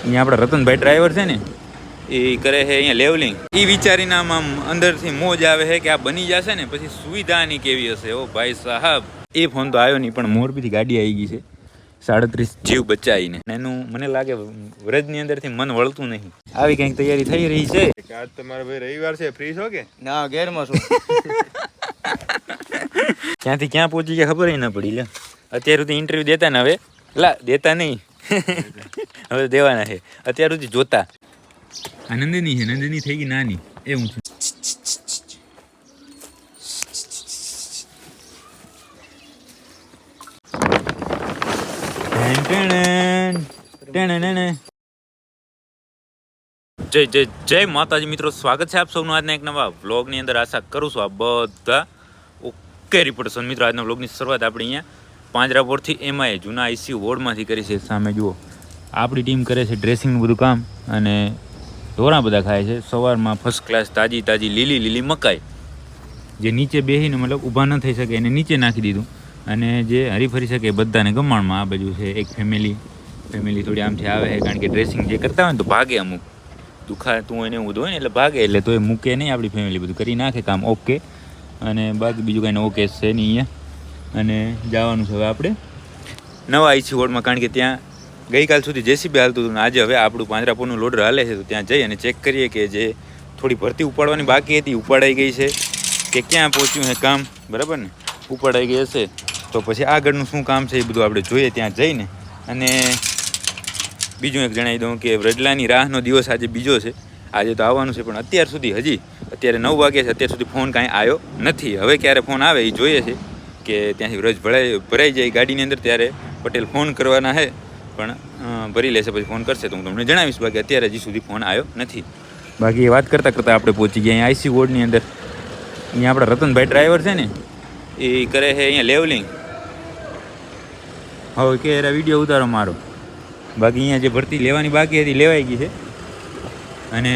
અહીંયા આપણા રતનભાઈ ડ્રાઈવર છે ને એ કરે છે અહીંયા લેવલિંગ. એ વિચારીને આમ અંદરથી મોજ આવે છે કે આ બની જશે ને પછી સુવિધાની કેવી હશે. ઓ ભાઈ સાહેબ, એ ફોન તો આવ્યો નહીં, પણ મોરબીથી ગાડી આવી ગઈ છે 37 જીવ બચાવીને. એનું મને લાગે વ્રજની અંદરથી મન વળતું નહીં. આવી કંઈક તૈયારી થઈ રહી છે. આજ તમારો ભાઈ રવિવાર છે, ફ્રી છો કે ના? ઘેરમાં છું. ક્યાંથી ક્યાં પહોંચી ગયા ખબર ન પડી. લે અત્યાર સુધી ઇન્ટરવ્યુ દેતા ને હવે દેતા નહીં હવે દેવાના છે. અત્યાર સુધી જોતા આ નંદિની છે, નંદિની થઈ ગઈ નાની એવું છે. જય જય જય માતાજી મિત્રો, સ્વાગત છે આપ સૌનું આજના એક નવા વ્લોગની અંદર. આશા કરું છું આપ બધા ઓકે રિપોર્ટ છો. મિત્રો આજના વ્લોગની શરૂઆત આપણે અહીંયા પાંજરાપોળથી એમાં જૂના આઈસીયુ વોર્ડમાંથી કરી છે. સામે જુઓ આપણી ટીમ કરે છે ડ્રેસિંગનું બધું કામ અને ઢોરા બધા ખાય છે. સવારમાં ફર્સ્ટ ક્લાસ તાજી તાજી લીલી લીલી મકાઈ જે નીચે બેસીને મતલબ ઊભા ન થઈ શકે એને નીચે નાખી દીધું અને જે હરીફરી શકે બધાને ગમાણમાં. આ બાજુ છે એક ફેમિલી થોડી આમથી આવે છે કારણ કે ડ્રેસિંગ જે કરતા હોય ને તો ભાગે અમુક દુખાતું હોય ને એવું બધું હોય ને એટલે ભાગે, એટલે તો એ મૂકે નહીં. આપણી ફેમિલી બધું કરી નાખે કામ ઓકે. અને બાકી બીજું કાંઈ ઓકે છે નહીં અહીંયા. અને જવાનું છે હવે આપણે નવા આઈસી વોર્ડમાં, કારણ કે ત્યાં ગઈકાલ સુધી જેસીબી હાલતું હતું ને આજે હવે આપણું પાંજરાપોળનું લોડર હાલે છે. તો ત્યાં જઈ અને ચેક કરીએ કે જે થોડી ભરતી ઉપાડવાની બાકી હતી ઉપાડાઈ ગઈ છે કે ક્યાં પહોંચ્યું છે કામ. બરાબર ને, ઉપાડાઈ ગઈ હશે તો પછી આગળનું શું કામ છે એ બધું આપણે જોઈએ ત્યાં જઈને. અને બીજું એક જણાવી દઉં કે વ્રજલાની રાહનો દિવસ આજે બીજો છે. આજે તો આવવાનું છે પણ અત્યાર સુધી અત્યારે 9 વાગ્યા છે, અત્યાર સુધી ફોન કાંઈ આવ્યો નથી. હવે ક્યારે ફોન આવે એ જોઈએ છે કે ત્યાંથી વ્રજ ભરાઈ જાય ગાડીની અંદર ત્યારે પટેલ ફોન કરવાના છે, પણ ભરી લેશે પછી ફોન કરશે તો હું તમને જણાવીશ. બાકી અત્યારે હજી સુધી ફોન આવ્યો નથી. બાકી એ વાત કરતાં કરતાં આપણે પહોંચી ગયા અહીંયા આઈસી વોર્ડની અંદર. અહીંયા આપણા રતનભાઈ ડ્રાઈવર છે ને એ કરે છે અહીંયા લેવલિંગ. હવે કે એરા વિડીયો ઉતારો મારો. બાકી અહીંયા જે ભરતી લેવાની બાકી હતી લેવાઈ ગઈ છે. અને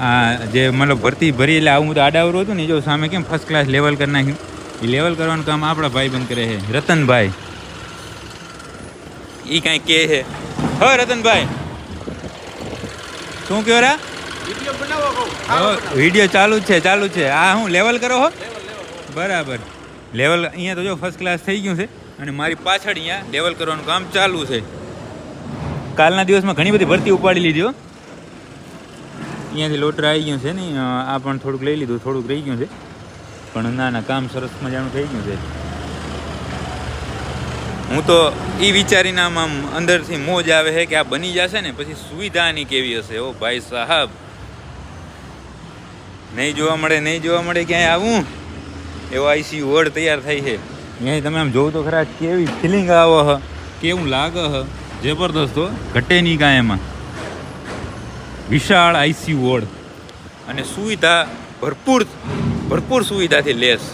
આ જે મતલબ ભરતી ભરી એટલે આવું બધું આડાવરું હતું ને જો સામે કેમ ફર્સ્ટ ક્લાસ લેવલ કરી નાખ્યું. એ લેવલ કરવાનું કામ આપણા ભાઈબંધ કરે છે રતનભાઈ. એ કાંઈ કહે છે હો રતનભાઈ, શું કહો રા? વિડીયો ચાલુ જ છે. આ હું લેવલ કરો હો? બરાબર, લેવલ અહીંયા તો જો ફર્સ્ટ ક્લાસ થઈ ગયું છે. અને મારી પાછળ અહીંયા લેવલ કરવાનું કામ ચાલુ છે. કાલના દિવસમાં ઘણી બધી ભરતી ઉપાડી લીધી હો. અહીંયાથી લોટર આવી ગયું છે ને, આ પણ થોડુંક લઈ લીધું, થોડુંક રહી ગયું છે. પણ ના કામ સરસ મજાનું થઈ ગયું છે. હું તો એ વિચારીને આમ અંદરથી મોજ આવે છે કે આ બની જશે ને પછી સુવિધાની કેવી હશે. ઓ ભાઈ સાહેબ, નહીં જોવા મળે ક્યાંય આવું એવો આઈસીયુ વોર્ડ તૈયાર થાય છે. અહીંયાથી તમે આમ જોવો તો ખરા કેવી ફિલિંગ આવે હ, કેવું લાગે હ, જબરદસ્ત હો. ઘટે નહીં કાંઈ એમાં. વિશાળ આઈસીયુ વોર્ડ અને સુવિધા ભરપૂર સુવિધાથી લેસ.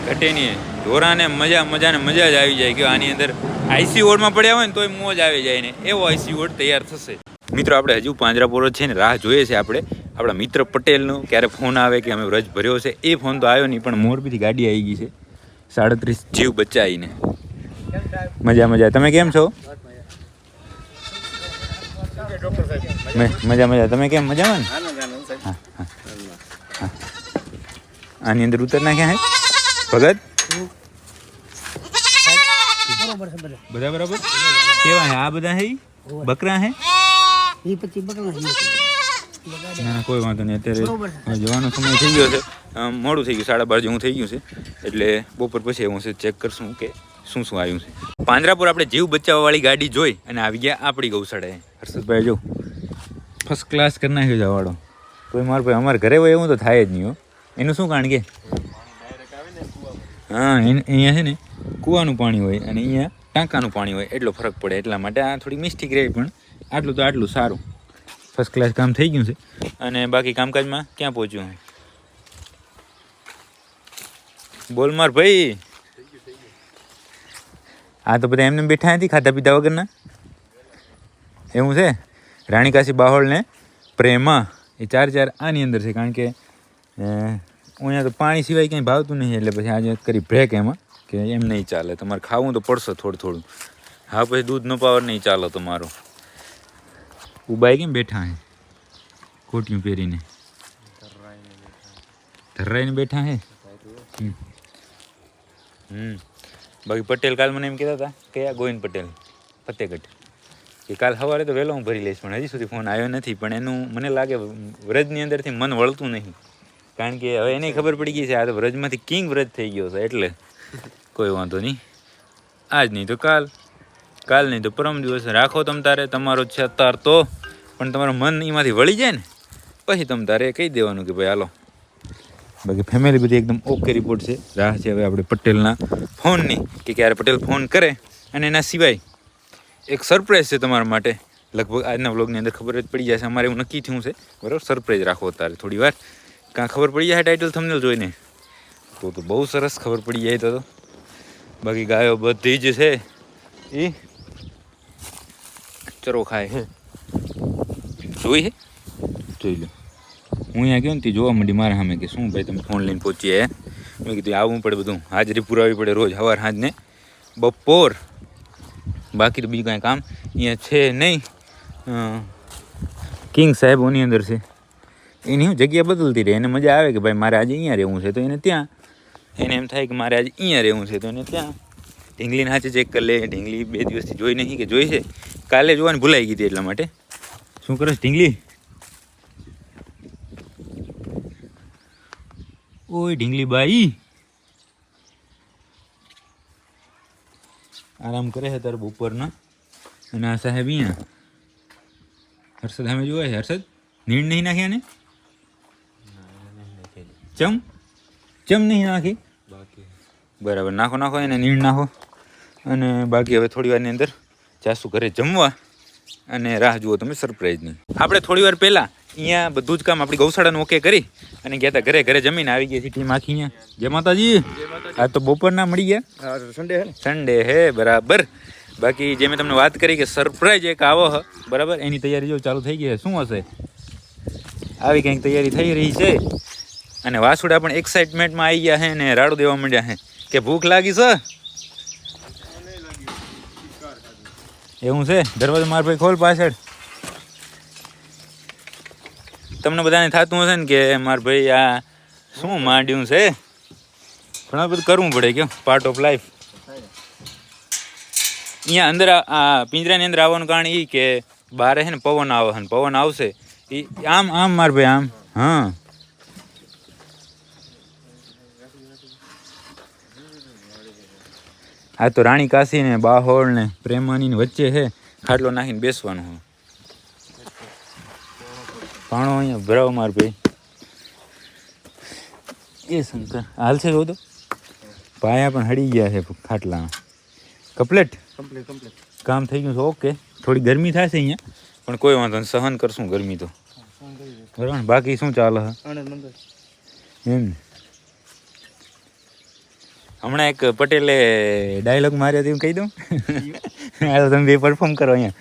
ઘટે નહીં. ઢોરાને મજા જ આવી જાય કે આની અંદર આઈસીયુ વોર્ડમાં પડ્યા હોય ને તોય મોજ આવી જાય ને એવો આઈસીયુ વોર્ડ તૈયાર થશે. મિત્રો આપણે હજુ પાંજરાપોળ છે ને રાહ જોઈએ છે આપણે આપણા મિત્ર પટેલનું ક્યારે ફોન આવે કે અમે વ્રજ ભર્યો છે. એ ફોન તો આવ્યો નહીં, પણ મોરબીથી ગાડી આવી ગઈ છે 37 જીવ બચાવીને. મજા. તમે કેમ છો? મજા. તમે કેમ મજામાં ને? હા. આની અંદર ઉતર નાખ્યા હે ભગત? બધા બરાબર કેવા હે? આ બધા હે બકરા હે? ના કોઈ વાંધો નહીં. અત્યારે જવાનો સમય થઈ ગયો છે, મોડું થઈ ગયું, 12:30 જેવું થઈ ગયું છે. એટલે બપોર પછી હું ચેક કરશું કે શું આવ્યું છે. પાંજરાપોળ આપણે જીવ બચાવવાવાળી ગાડી જોઈ અને આવી ગયા આપણી ગૌશાળાએ. હર્ષદભાઈ જો ફર્સ્ટ ક્લાસ કરી નાખ્યો જવાડો. કોઈ મારા ભાઈ અમારા ઘરે હોય એવું તો થાય જ નહીં હો. એનું શું કારણ કે હા અહીંયા છે ને કૂવાનું પાણી હોય અને અહીંયા ટાંકાનું પાણી હોય, એટલો ફરક પડે. એટલા માટે આ થોડી મિસ્ટેક રહે, પણ આટલું સારું ફર્સ્ટ ક્લાસ કામ થઈ ગયું છે. અને બાકી કામકાજમાં ક્યાં પહોંચ્યું? બોલ માર ભાઈ. આ તો બધા એમને બેઠા નથી ખાધા પીધા વગરના એવું છે. રાણીકાશી બાહોળ ને પ્રેમા એ 4 આની અંદર છે, કારણ કે અહીંયા તો પાણી સિવાય કંઈ ભાવતું નહીં. એટલે પછી આજે કરી બ્રેક એમાં કે એમ નહીં ચાલે, તમારે ખાવું તો પડશે થોડું. હા પછી દૂધનો પાવર નહીં ચાલે તમારો. ઉબાઈ કેમ બેઠા હે કોટિયું પહેરીને ધર્રાઈને બેઠા હે બાકી પટેલ કાલ મને એમ કહેતા હતા કયા ગોવિંદ પટેલ ફતેગઢ કે કાલ સવારે તો વહેલો હું ભરી લઈશ પણ હજી સુધી ફોન આવ્યો નથી પણ એનું મને લાગે વ્રજની અંદરથી મન વળતું નહીં કારણ કે હવે એને ખબર પડી ગઈ છે આ તો વ્રજમાંથી કિંગ વ્રજ થઈ ગયો છે એટલે કોઈ વાંધો નહીં આજ નહીં તો કાલ નહીં તો પરમ દિવસ રાખો તમ તારે તમારો છે અત્યાર તો પણ તમારું મન એમાંથી વળી જાય ને પછી તમ તારે કહી દેવાનું કે ભાઈ હાલો બાકી ફેમિલી બધી એકદમ ઓકે રિપોર્ટ છે રાહ છે હવે આપણે પટેલના ફોનની કે ક્યારે પટેલ ફોન કરે અને એના સિવાય એક સરપ્રાઈઝ છે તમારા માટે લગભગ આજના વ્લોગની અંદર ખબર જ પડી જશે અમારે એવું નક્કી થયું છે બરાબર સરપ્રાઈઝ રાખો તારે થોડી વાર કાં ખબર પડી જાય ટાઇટલ થંબનેલ જોઈને તો બહુ સરસ ખબર પડી જાય તો બાકી ગાયો બધી જ છે એ ચરો ખાય છે જોઈ હે જોઈ લો હું અહીંયા ગયો ને તે જોવા માંડી મારા સામે કે શું ભાઈ તમે ફોન લઈને પહોંચીએ મેં કીધું આવવું પડે બધું હાજરી પુરાવવી પડે રોજ સવાર સાંજને બપોર બાકી તો બીજું કાંઈ કામ અહીંયા છે નહીં કિંગ સાહેબોની અંદર છે એની હું જગ્યા બદલતી રહે એને મજા આવે કે ભાઈ મારે આજે અહીંયા રહેવું છે તો એને ત્યાં એને એમ થાય કે મારે આજે અહીંયા રહેવું છે તો એને ત્યાં ઢીંગલીને હાથે ચેક કરી લે ઢીંગલી 2 દિવસથી જોઈ નહીં કે જોઈ છે કાલે જોવાની ભૂલાઈ ગઈ હતી એટલા માટે શું કરે ઢીંગલી ઓય ઢીંગલી બાઈ આરામ કરે છે તારે બપોરના અને આ સાહેબ અહીંયા હર્ષદ સામે જોવાય છે હર્ષદ નીણ નહીં નાખ્યા ને ચમ નહીં નાખી બરાબર નાખો એને નીણ નાખો અને બાકી હવે થોડી વારની અંદર જાશું ઘરે જમવા અને રાહ જુઓ તમે સરપ્રાઈઝની આપણે થોડી વાર પહેલાં અહીંયા બધું જ કામ આપણી ગૌશાળાનું ઓકે કરી અને ગયા હતા ઘરે જમીને આવી ગઈ ટીમ આખી અહીંયા જય માતાજી આ તો બપોરના મળી ગયા સન્ડે હે બરાબર બાકી જે મેં તમને વાત કરી કે સરપ્રાઈઝ એક આવો હ બરાબર એની તૈયારી જો ચાલુ થઈ ગઈ શું હશે આવી કંઈક તૈયારી થઈ રહી છે અને વાસુડા પણ એક્સાઇટમેન્ટમાં આવી ગયા છે ને રાડું દેવા માંડ્યા છે કે ભૂખ લાગી છે એવું છે દરવાજો માર ભાઈ ખોલ પાછળ તમને બધાને થતું હશે ને કે માર ભાઈ આ શું માંડ્યું છે ઘણા બધું કરવું પડે કે પાર્ટ ઓફ લાઈફ અહીંયા અંદર આ પિંજરાની અંદર આવવાનું કારણ એ કે બહાર છે ને પવન આવે છે પવન આવશે એ આમ માર ભાઈ આમ હા આ તો રાણી કાશી ને બાહોળ ને પ્રેમાની વચ્ચે છે ખાટલો નાખીને બેસવાનું હોય પાણો અહીંયા ભરાવ માર ભાઈ એ શંકર હાલશે જો તો પાયા પણ હળી ગયા છે ખાટલા કમ્પ્લીટ કામ થઈ ગયું છે ઓકે થોડી ગરમી થશે અહીંયા પણ કોઈ વાંધો નહીં સહન કરશું ગરમી તો બરાબર બાકી શું ચાલે એમ હમણાં એક પટેલે ડાયલોગ માર્યો તો કહી દઉં હાલો તમે બે પરફોર્મ કરો અહીંયા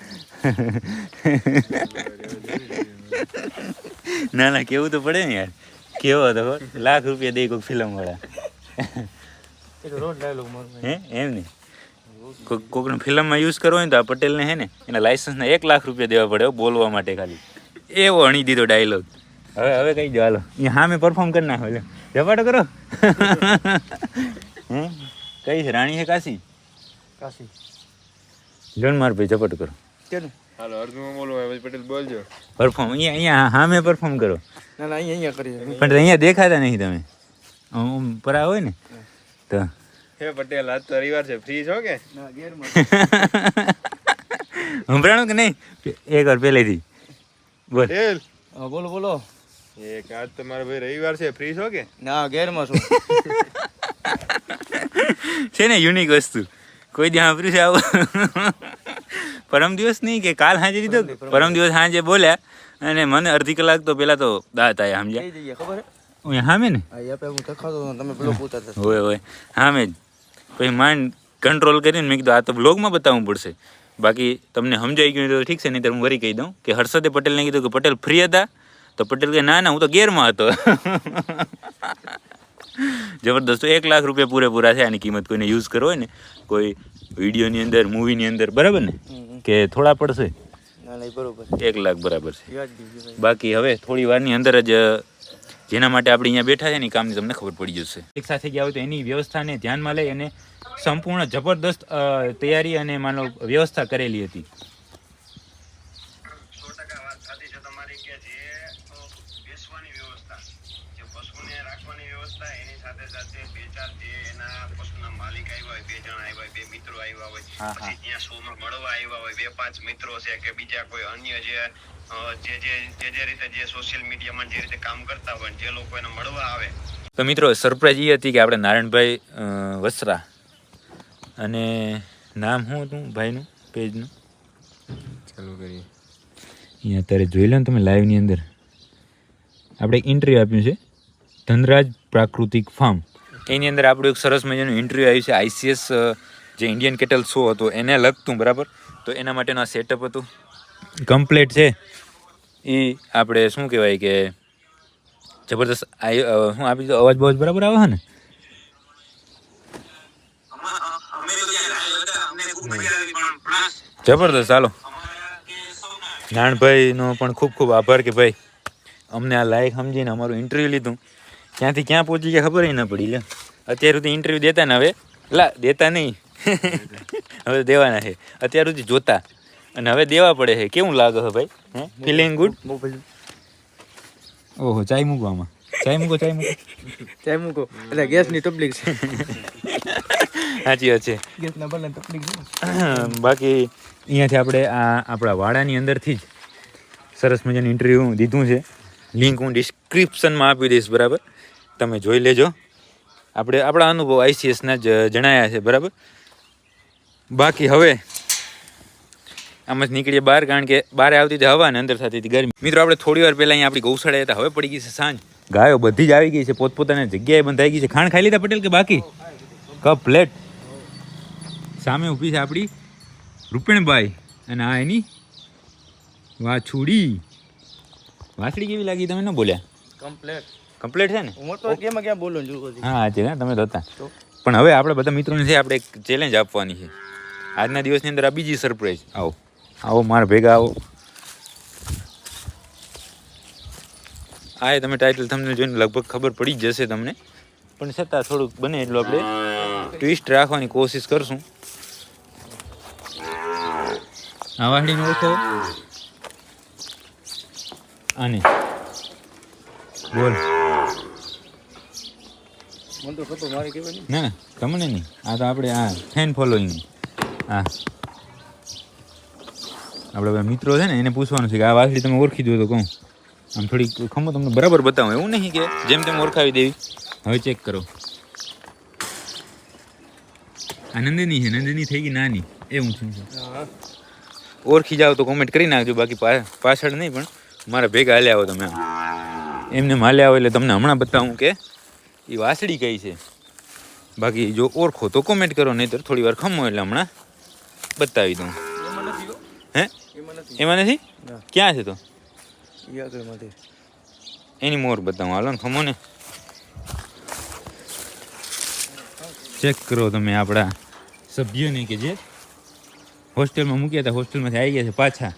ના કેવું તો પડે ને યાર કેવો હતો ₹1,00,000 દે કોઈક ફિલ્મ વાળા હે એમ ને કોઈકને ફિલ્મમાં યુઝ કરવો હોય તો આ પટેલને હે ને એના લાઇસન્સના ₹1,00,000 દેવા પડે બોલવા માટે ખાલી એવો હણી દીધો ડાયલોગ હવે કહી દો હાલો અહીંયા હા મેં પરફોર્મ કરી નાખો ઝપાટો કરો હે કઈ છે રાણી છે કાશી જોન માર ભાઈ ઝપાટો કરો હાલો અર્જુન બોલો પટેલ બોલજો પરફોર્મ અહીંયા હા મેં પરફોર્મ કરો ના અહીંયા કરીએ પણ અહીંયા દેખાતા નહીં તમે પરા હોય ને તો હે પટેલ આજ તો રવિવાર છે ફ્રી છો કે ના ગેરમાં સંભળાણું કે નહીં એક વાર પહેલેથી બોલ પટેલ બોલો એક આજ તો મારો ભાઈ રવિવાર છે ફ્રી છો કે ના ગેરમાં છું છે ને યુનિક વસ્તુ કોઈ દી સાંભળ્યું છે આવું પરમ દિવસ નહીં કે કાલ સાંજે દીધો પરમ દિવસ સાંજે બોલ્યા અને મને અડધી કલાક તો પેલા તો દાંત આયા સમજ્યા ખબર હે સામે ને હું દેખાતો તમે પેલો પૂછતા હોય સામે જ પછી માઇન્ડ કંટ્રોલ કરીને મેં કીધું આ તો બ્લોગમાં બતાવવું પડશે બાકી તમને સમજાઈ ગયું તો ઠીક છે નહીં તો હું વરી કહી દઉં કે હર્ષદે પટેલને કીધું કે પટેલ ફ્રી હતા તો પટેલ કે ના હું તો ગેરમાં હતો જબરદસ્ત ₹1,00,000 પૂરેપૂરા છે આની કિંમત કોઈને યુઝ કરવો હોય ને કોઈ વિડીયોની અંદર મૂવીની અંદર બરાબર ને કે થોડા પડશે ના નહીં બરોબર 1 લાખ બરાબર છે. યાદ દીધી ભાઈ. બાકી હવે થોડી વારની અંદર જ જેના માટે આપણે અહીંયા બેઠા છે ને એ કામની તમને ખબર પડી જશે. એક સાથે ગયા હોય તો એની વ્યવસ્થાને ધ્યાનમાં લઈ અને સંપૂર્ણ જબરદસ્ત તૈયારી અને માનો વ્યવસ્થા કરેલી હતી. પછી ત્યાં શોમાં મળવા આવ્યા હોય 2-5 મિત્રો છે કે બીજા કોઈ અન્ય જે રીતે જે સોશિયલ મીડિયામાં જે રીતે કામ કરતા હોય જે લોકો એને મળવા આવે. તો મિત્રો સરપ્રાઈઝ એ હતી કે આપણે નારાયણભાઈ વસરા અને નામ શું હતું ભાઈનું પેજનું ચાલુ કરીએ. અહીંયા અત્યારે જોઈ લો ને તમે લાઈવની અંદર આપણે એક ઇન્ટરવ્યૂ આપ્યું છે ધનરાજ પ્રાકૃતિક ફાર્મ. એની અંદર આપણું એક સરસ મજાનું ઇન્ટરવ્યૂ આવ્યું છે આઈસીએસ જે ઇન્ડિયન કેટલ શો હતો એને લગતું બરાબર. તો એના માટેનું આ સેટઅપ હતું કમ્પ્લીટ છે. એ આપણે શું કહેવાય કે જબરદસ્ત શું આપી દો અવાજ બવાજ બરાબર આવે છે ને. જબરદસ્ત. ચાલો નાણભાઈનો પણ ખૂબ ખૂબ આભાર કે ભાઈ અમને આ લાયક સમજીને અમારું ઇન્ટરવ્યૂ લીધું. ક્યાંથી ક્યાં પહોંચી ગયા ખબર ન પડી. લે અત્યાર સુધી ઇન્ટરવ્યૂ દેતા ને હવે દેતા નહીં હવે દેવાના છે. અત્યાર સુધી જોતા અને હવે દેવા પડે છે. કેવું લાગે છે ભાઈ? હે ફિલિંગ ગુડ? ઓહો ચાય મૂકો આમાં. ચાય મૂકો એટલે ગેસની તકલીફ છે. સાચી વાત છે. ગેસના બલન તકલીફ છે. બાકી અહીંયાથી આપણે આપણા વાડાની અંદરથી જ સરસ મજાનું ઇન્ટરવ્યૂ દીધું છે. લિંક હું ડિસ્ક્રિપ્શનમાં આપી દઈશ બરાબર. તમે જોઈ લેજો. આપણે આપણા અનુભવ આઈસીએસના જ જણાયા છે બરાબર. બાકી હવે આમ જ નીકળીએ બહાર કારણ કે બહાર આવતી હતી હવા ને અંદર થતી હતી ગરમી. મિત્રો આપણે થોડી વાર પહેલાં અહીંયા આપણી ગૌશાળા હતા. હવે પડી ગઈ છે સાંજ. ગાયો બધી જ આવી ગઈ છે પોતપોતાની જગ્યાએ બંધાઈ ગઈ છે. ખાણ ખાઈ લીધા પટેલ કે બાકી? કપ પ્લેટ સામે ઊભી છે આપણી રૂપિણભાઈ અને આ એની વાછુડી. વાછડી કેવી લાગી તમે ન બોલ્યા? કમ્પ્લીટ છે ને? હું તો કેમાં ક્યાં બોલું છું. હા છે ને તમે તો હતા. પણ હવે આપણે બધા મિત્રોને છે આપણે એક ચેલેન્જ આપવાની છે આજના દિવસની અંદર. આ બીજી સરપ્રાઈઝ. આવો મારા ભેગા આવો. આ તમે ટાઇટલ તમને જોઈને લગભગ ખબર પડી જ જશે તમને, પણ છતાં થોડુંક બને એટલું આપણે ટ્વિસ્ટ રાખવાની કોશિશ કરશું. આ વાહડીને ઓળખો આને બોલ. મને તો ખબર મારી કેવાય નહીં. ના તમને નહીં. આ તો આપણે આ ફેન ફોલોઈંગ. હા આપણે બધા મિત્રો છે ને એને પૂછવાનું છે કે આ વાસળી તમે ઓળખી દો તો કહું. આમ થોડીક ખમો તમને બરાબર બતાવું એવું નહીં કે જેમ તેમ ઓળખાવી દેવી. હવે ચેક કરો. આ નંદિની છે. નંદિની થઈ ગઈ નાની એવું શું છે. ઓળખી જાઓ તો કોમેન્ટ કરી નાખજો. બાકી પાછળ નહીં પણ મારા ભેગા હાલ્યા આવો તમે. એમને હાલ્યા આવો એટલે તમને હમણાં બતાવું કે એ વાસળી કઈ છે. બાકી જો ઓળખો તો કોમેન્ટ કરો, નહીં તો થોડી વાર ખમો એટલે હમણાં બતાવી દઉં. હે એમાં નથી? ક્યાં છે તો? એની મોર બતાવું. હાલો ને ખમો ને. ચેક કરો તમે આપણા સભ્યોને કે જે હોસ્ટેલમાં મૂક્યા હતા, હોસ્ટેલમાંથી આવી ગયા છે પાછા.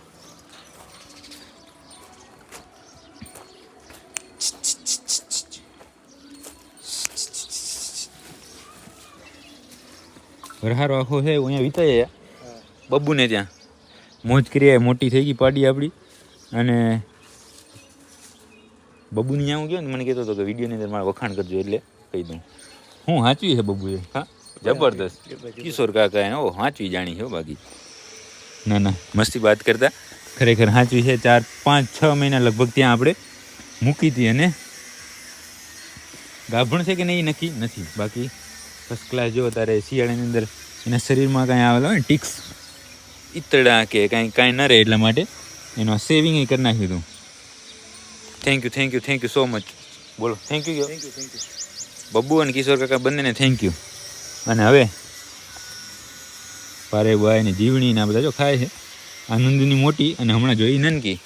વરહારો આખો છે અહીંયા વિતાય બબ્બુને ત્યાં મોજ કરી. મોટી થઈ ગઈ પાડી આપણી. અને બબ્બુની ત્યાં હું ગયો ને મને કહેતો હતો કે વિડીયોની અંદર મારે વખાણ કરજો એટલે કહી દઉં. હું સાચવી છે બબ્બુએ. હા જબરદસ્ત. કિશોર કાકા એને સાચવી જાણી છે. બાકી ના ના મસ્તી વાત કરતા ખરેખર સાચવી છે. 4, 5, 6 મહિના લગભગ ત્યાં આપણે મૂકી હતી. અને ગાભણ છે કે નહીં નક્કી નથી. બાકી ફર્સ્ટ ક્લાસ જો તારે શિયાળાની અંદર એના શરીરમાં કાંઈ આવેલા હોય ને ટિક્સ ઈતળા કે કાંઈ ન રહે એટલા માટે એનો સેવિંગ કરી નાખ્યું હતું. Thank you so much. બોલો થેન્ક યુ. બબ્બુ અને કિશોર કાકા બંનેને થેન્ક યુ. અને હવે પારેભાઈ ને જીવણી ને આ બધા જો ખાય છે. આનંદની મોટી અને હમણાં જોઈ નનકી.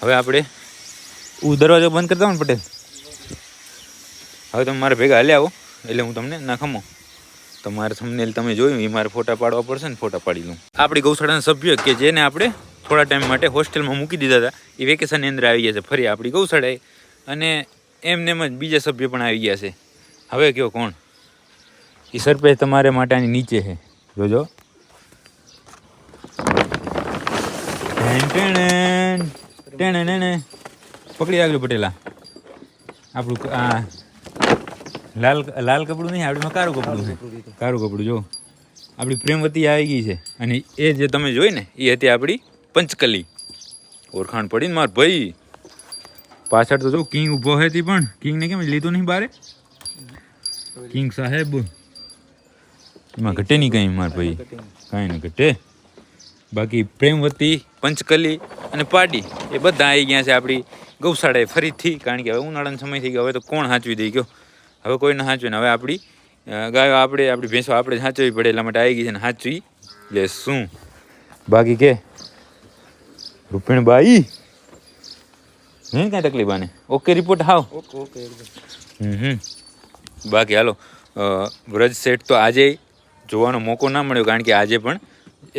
હવે આપણે દરવાજો બંધ કરતા હો ને પટેલ. હવે તમે મારા ભેગા હાલ્યા આવો એટલે હું તમને ના ખમો. તમારે થંબનેલ તમે જોયું એ મારે ફોટા પાડવા પડશે ને ફોટા પાડી લઉં. આપણી ગૌશાળાના સભ્ય કે જેને આપણે થોડા ટાઈમ માટે હોસ્ટેલમાં મૂકી દીધા હતા એ વેકેશનની અંદર આવી ગયા છે ફરી આપણી ગૌશાળાએ અને એમને જ બીજા સભ્ય પણ આવી ગયા છે. હવે કયો કોણ? એ સરપંચ તમારે માટે આની નીચે છે, જોજો. પકડી રાખજો પટેલા. આપણું આ લાલ કપડું નહીં, આપણીમાં કાળું કપડું છે. કાળું કપડું જો આપણી પ્રેમવતી આવી ગઈ છે અને એ જે તમે જોઈ ને એ હતી આપણી પંચકલી. ઓળખાણ પડી ને મારા ભાઈ. પાછળ તો જો કિંગ ઊભો હતી પણ કિંગને કેમ લીધો નહીં બારે? કિંગ સાહેબ એમાં ઘટે નહીં કંઈ મારા ભાઈ, કાંઈ નહીં ઘટે. બાકી પ્રેમવતી, પંચકલી અને પાડી એ બધા આવી ગયા છે આપણી ગૌશાળાએ ફરીથી. કારણ કે હવે ઉનાળાનો સમય થઈ ગયો, હવે તો કોણ સાચવી દઈ ગયો? હવે કોઈ ના સાચવે ને. હવે આપણી ગાયો આપણી ભેંસો આપણે જ સાચવવી પડે એટલા માટે આવી ગઈ છે ને સાચવી લે શું. બાકી કે રૂપિણબાઈ હે કાંઈ તકલીફ આને? ઓકે રિપોર્ટ હાવ ઓકે બાકી હાલો વ્રજ સેટ તો આજે જોવાનો મોકો ના મળ્યો કારણ કે આજે પણ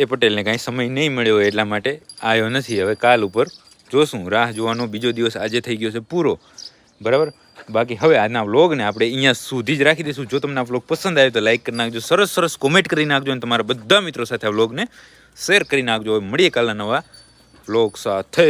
એ પટેલને કાંઈ સમય નહીં મળ્યો હોય એટલા માટે આવ્યો નથી. હવે કાલ ઉપર જોશું, રાહ જોવાનો બીજો દિવસ આજે થઈ ગયો છે પૂરો, બરાબર. બાકી હવે આજના વ્લોગને આપણે અહીંયા સુધી જ રાખી દઈશું. જો તમને આ વ્લોગ પસંદ આવ્યો તો લાઈક કરી નાખજો, સરસ સરસ કોમેન્ટ કરી નાખજો અને તમારા બધા મિત્રો સાથે આ વ્લોગને શેર કરી નાખજો. હવે મળીએ કાલના નવા વ્લોગ સાથે.